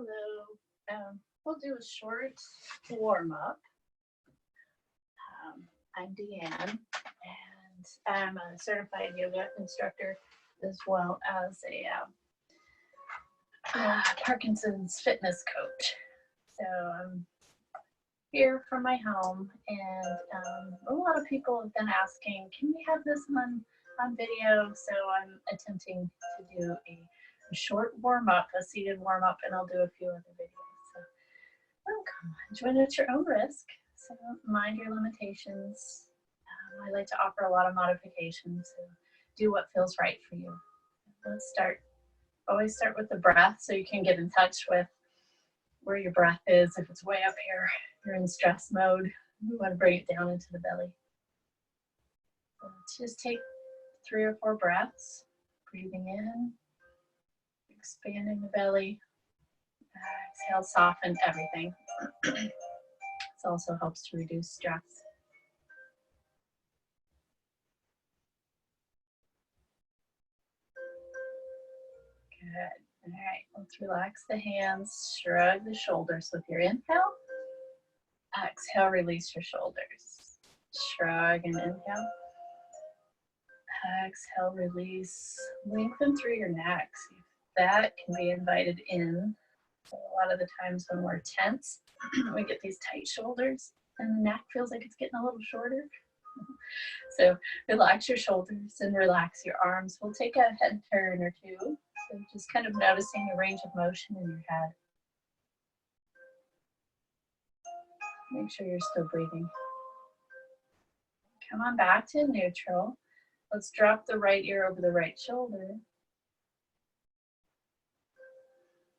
Hello. We'll do a short warm up. I'm Deann, and I'm a certified yoga instructor as well as a Parkinson's fitness coach. So I'm here from my home, and a lot of people have been asking, can we have this on video? So I'm attempting to do a short warm-up, a seated warm-up, and I'll do a few other videos. So come on, join at your own risk. So mind your limitations. I like to offer a lot of modifications, so do what feels right for you. Let's always start with the breath so you can get in touch with where your breath is. If it's way up here, you're in stress mode, you want to bring it down into the belly. So just take 3 or 4 breaths, breathing in, expanding the belly. Exhale, soften everything. This also helps to reduce stress. Good. All right, let's relax the hands, shrug the shoulders with your inhale. Exhale, release your shoulders. Shrug and inhale. Exhale, release. Lengthen through your neck. See if that can be invited in. So a lot of the times when we're tense, we get these tight shoulders and the neck feels like it's getting a little shorter. So relax your shoulders and relax your arms. We'll take a head turn or two. So just kind of noticing the range of motion in your head. Make sure you're still breathing. Come on back to neutral. Let's drop the right ear over the right shoulder.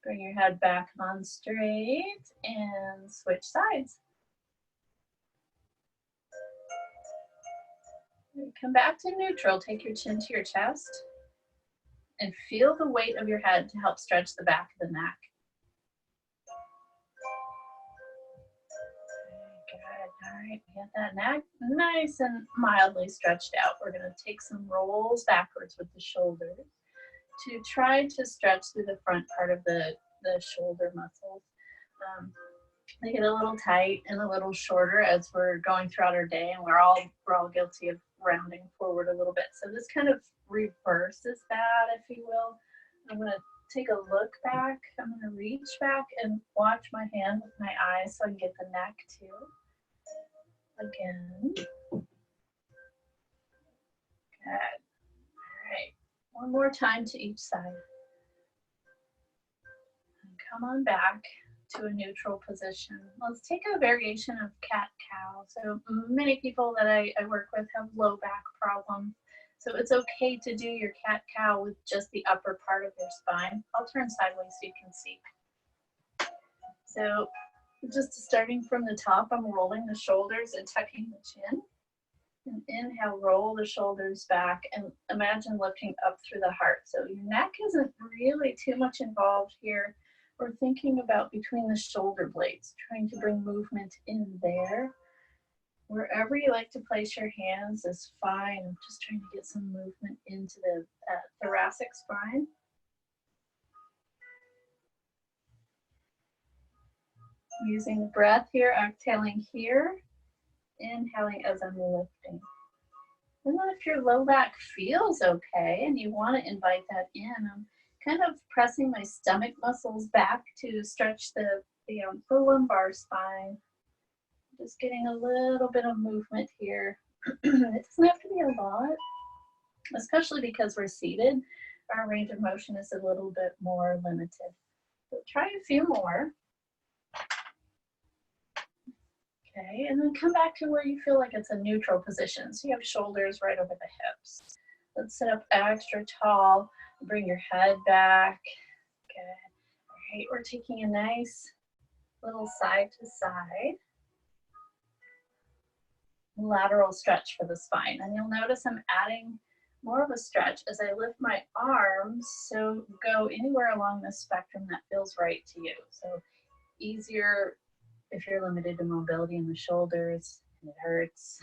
Bring your head back on straight and switch sides. Come back to neutral. Take your chin to your chest and feel the weight of your head to help stretch the back of the neck. Good. All right, we got that neck nice and mildly stretched out. We're going to take some rolls backwards with the shoulders to try to stretch through the front part of the shoulder muscles. They get a little tight and a little shorter as we're going throughout our day, and we're all guilty of rounding forward a little bit. So this kind of reverses that, if you will. I'm going to take a look back. I'm going to reach back and watch my hand with my eyes so I can get the neck too. Again. Good. All right. One more time to each side. And come on back to a neutral position. Let's take a variation of cat-cow. So many people that I work with have low back problems. So it's okay to do your cat-cow with just the upper part of your spine. I'll turn sideways so you can see. So just starting from the top, I'm rolling the shoulders and tucking the chin. And inhale, roll the shoulders back and imagine lifting up through the heart. So your neck isn't really too much involved here. We're thinking about between the shoulder blades, trying to bring movement in there. Wherever you like to place your hands is fine. I'm just trying to get some movement into the thoracic spine. I'm using the breath here, exhaling here, inhaling as I'm lifting. And then if your low back feels okay and you want to invite that in, I'm kind of pressing my stomach muscles back to stretch the lumbar spine. Just getting a little bit of movement here. It doesn't have to be a lot, especially because we're seated. Our range of motion is a little bit more limited. So try a few more. Okay, and then come back to where you feel like it's a neutral position. So you have shoulders right over the hips. Let's sit up extra tall. Bring your head back. Good. All right, we're taking a nice little side to side lateral stretch for the spine. And you'll notice I'm adding more of a stretch as I lift my arms. So go anywhere along the spectrum that feels right to you. So easier if you're limited to mobility in the shoulders and it hurts,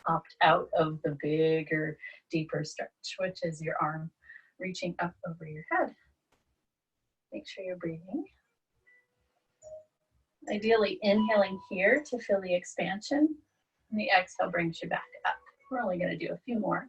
opt out of the bigger, deeper stretch, which is your arm reaching up over your head. Make sure you're breathing. Ideally inhaling here to feel the expansion, and the exhale brings you back up. We're only going to do a few more.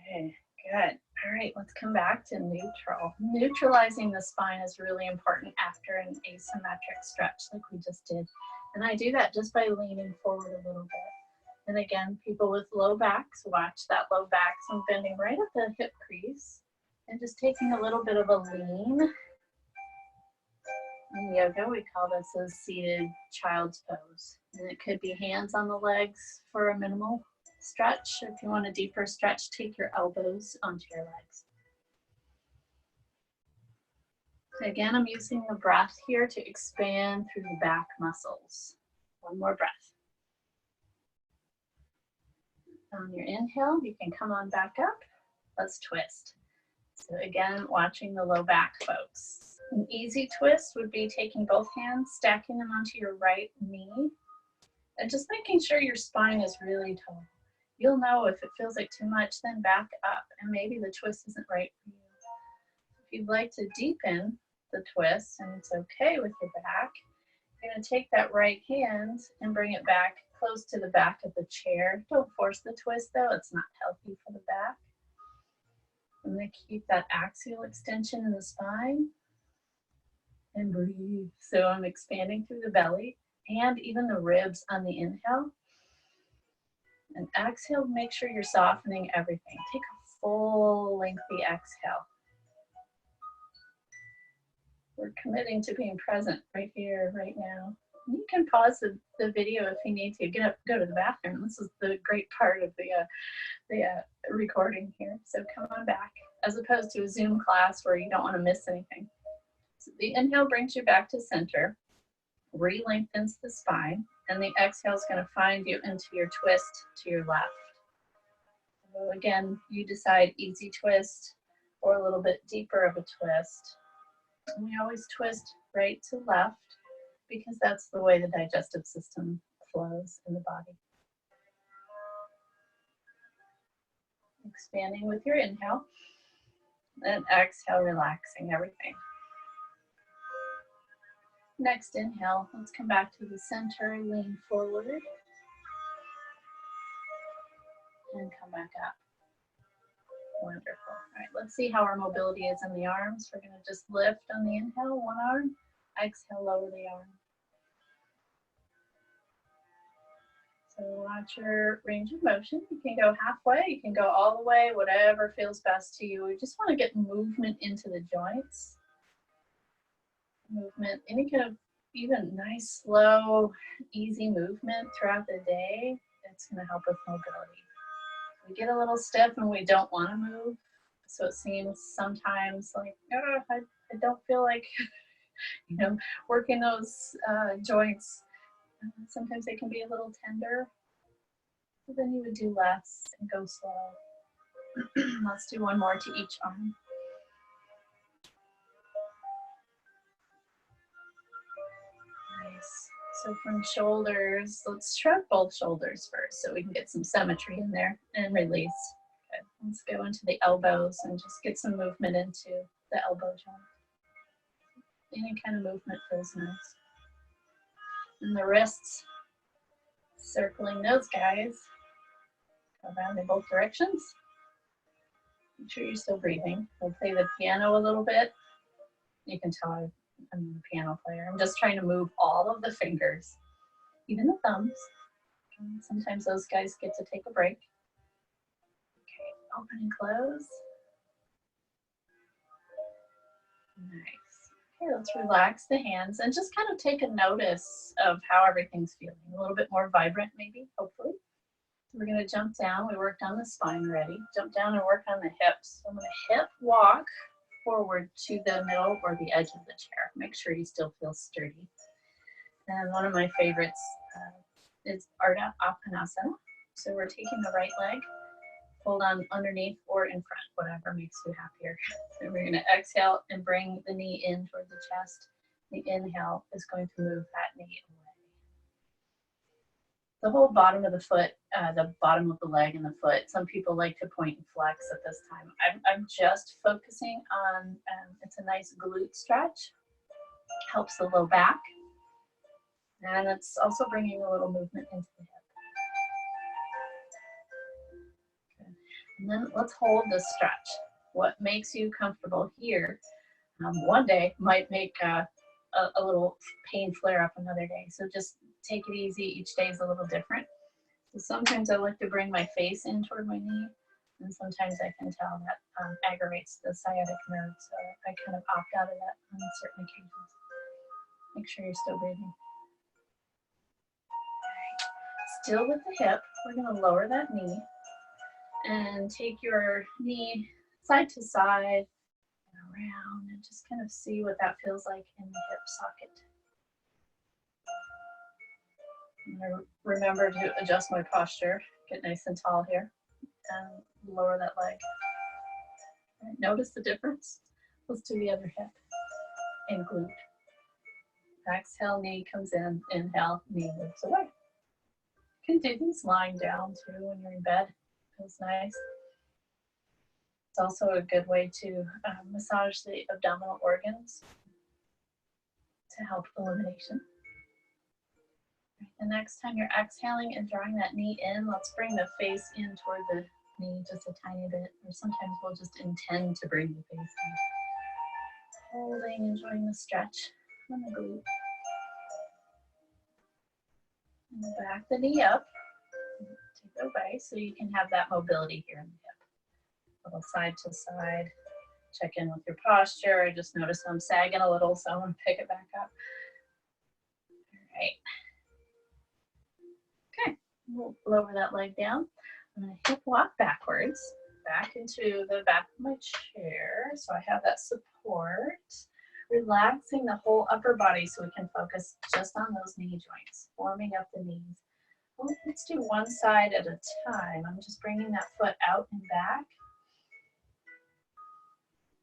Okay, good. All right, let's come back to neutral. Neutralizing the spine is really important after an asymmetric stretch like we just did. And I do that just by leaning forward a little bit. And again, people with low backs, watch that low back. So I'm bending right at the hip crease and just taking a little bit of a lean. In yoga, we call this a seated child's pose. And it could be hands on the legs for a minimal stretch. If you want a deeper stretch, take your elbows onto your legs. Again, I'm using the breath here to expand through the back muscles. One more breath. On your inhale, you can come on back up. Let's twist. So again, watching the low back, folks. An easy twist would be taking both hands, stacking them onto your right knee, and just making sure your spine is really tall. You'll know if it feels like too much, then back up, and maybe the twist isn't right for you. If you'd like to deepen the twist, and it's okay with your back, you're going to take that right hand and bring it back close to the back of the chair. Don't force the twist though, it's not healthy for the back. I'm going to keep that axial extension in the spine and breathe. So I'm expanding through the belly and even the ribs on the inhale. And exhale, make sure you're softening everything. Take a full lengthy exhale. We're committing to being present right here, right now. You can pause the video if you need to. Get up, go to the bathroom. This is the great part of the recording here. So come on back, as opposed to a Zoom class where you don't want to miss anything. So the inhale brings you back to center, re-lengthens the spine, and the exhale is going to find you into your twist to your left. So again, you decide easy twist or a little bit deeper of a twist. And we always twist right to left because that's the way the digestive system flows in the body. Expanding with your inhale, and exhale, relaxing everything. Next inhale, let's come back to the center, lean forward, and come back up. Wonderful. All right, let's see how our mobility is in the arms. We're going to just lift on the inhale, one arm, exhale, lower the arm. So watch your range of motion. You can go halfway, you can go all the way, whatever feels best to you. We just want to get movement into the joints. Movement, any kind of even nice, slow, easy movement throughout the day, it's going to help with mobility. We get a little stiff and we don't want to move, so it seems sometimes like, oh, I don't feel like, working those joints. Sometimes they can be a little tender, but then you would do less and go slow. Let's do one more to each arm. Nice. So from shoulders, let's shrug both shoulders first so we can get some symmetry in there and release. Okay. Let's go into the elbows and just get some movement into the elbow joint. Any kind of movement feels nice. And the wrists, circling those guys. Go around in both directions. Make sure you're still breathing. We'll play the piano a little bit. You can tell I'm a piano player. I'm just trying to move all of the fingers, even the thumbs. Sometimes those guys get to take a break. Okay, open and close. Nice. Okay, let's relax the hands and just kind of take a notice of how everything's feeling. A little bit more vibrant, maybe, hopefully. We're going to jump down. We worked on the spine already. Jump down and work on the hips. So I'm going to hip walk forward to the middle or the edge of the chair. Make sure you still feel sturdy. And one of my favorites is Ardha Appanasana. So we're taking the right leg, hold on underneath or in front, whatever makes you happier. So we're going to exhale and bring the knee in toward the chest. The inhale is going to move that knee the whole bottom of the foot, the bottom of the leg and the foot. Some people like to point and flex at this time. I'm just focusing on, it's a nice glute stretch, helps the low back, and it's also bringing a little movement into the hip. Okay. And then let's hold this stretch. What makes you comfortable here, one day might make a little pain flare up another day. So just take it easy. Each day is a little different. So sometimes I like to bring my face in toward my knee, and sometimes I can tell that aggravates the sciatic nerve. So I kind of opt out of that on certain occasions. Make sure you're still breathing. All right. Still with the hip, we're going to lower that knee and take your knee side to side and around, and just kind of see what that feels like in the hip socket. And remember to adjust my posture, get nice and tall here, and lower that leg. Right, notice the difference. Let's do the other hip and glute. Exhale, knee comes in, inhale, knee moves away. You can do these lying down too when you're in bed. Feels nice. It's also a good way to massage the abdominal organs to help elimination. The next time you're exhaling and drawing that knee in, let's bring the face in toward the knee just a tiny bit, or sometimes we'll just intend to bring the face in. Holding, enjoying the stretch on the glute. And back the knee up, take it away so you can have that mobility here in the hip. A little side to side. Check in with your posture. I just noticed I'm sagging a little, so I'm going to pick it back up. All right. Okay, we'll lower that leg down. I'm going to hip walk backwards, back into the back of my chair, so I have that support. Relaxing the whole upper body so we can focus just on those knee joints, forming up the knees. Well, let's do one side at a time. I'm just bringing that foot out and back.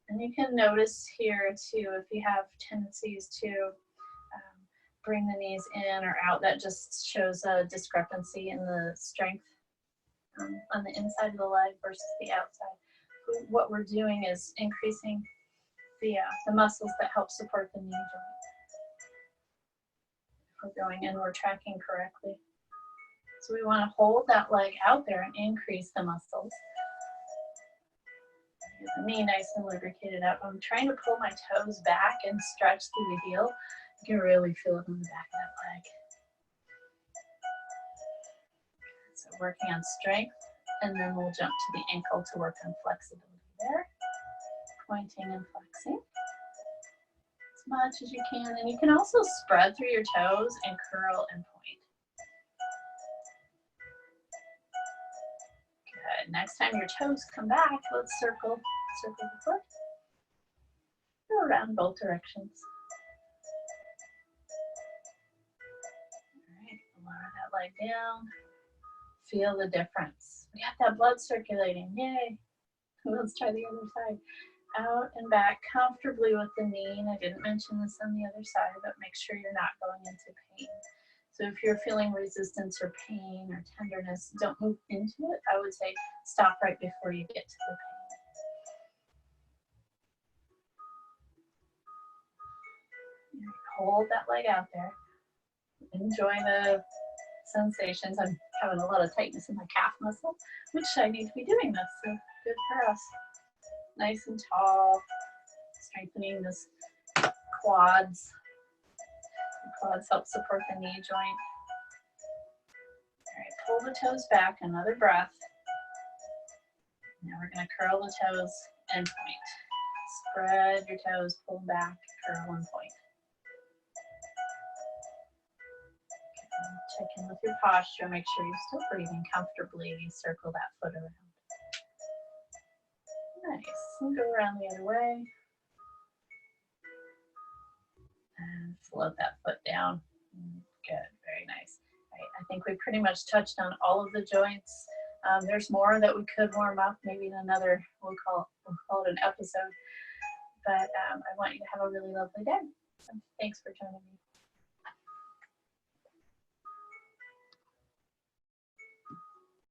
And you can notice here too, if you have tendencies to bring the knees in or out, that just shows a discrepancy in the strength on the inside of the leg versus the outside. What we're doing is increasing the muscles that help support the knee joint. If we're going in, we're tracking correctly. So we want to hold that leg out there and increase the muscles. Get the knee nice and lubricated up. I'm trying to pull my toes back and stretch through the heel. You can really feel it on the back of that leg. So working on strength, and then we'll jump to the ankle to work on flexibility there. Pointing and flexing as much as you can. And you can also spread through your toes and curl and point. Good. Next time your toes come back, let's circle the foot. Go around both directions. All right, lower that leg down. Feel the difference. We got that blood circulating. Yay. Let's try the other side. Out and back comfortably with the knee. And I didn't mention this on the other side, but make sure you're not going into pain. So if you're feeling resistance or pain or tenderness, don't move into it. I would say stop right before you get to the pain. Hold that leg out there. Enjoy the sensations. I'm having a lot of tightness in my calf muscle, which I need to be doing this, so good for us. Nice and tall, strengthening this quads. The quads help support the knee joint. All right, pull the toes back, another breath. Now we're going to curl the toes and point. Spread your toes, pull them back, curl and point. Check in with your posture, make sure you're still breathing comfortably. Circle that foot around. Nice, and go around the other way. And float that foot down. Good, very nice. Right, I think we pretty much touched on all of the joints. There's more that we could warm up, maybe in another, we'll call it an episode. But I want you to have a really lovely day. So thanks for joining me.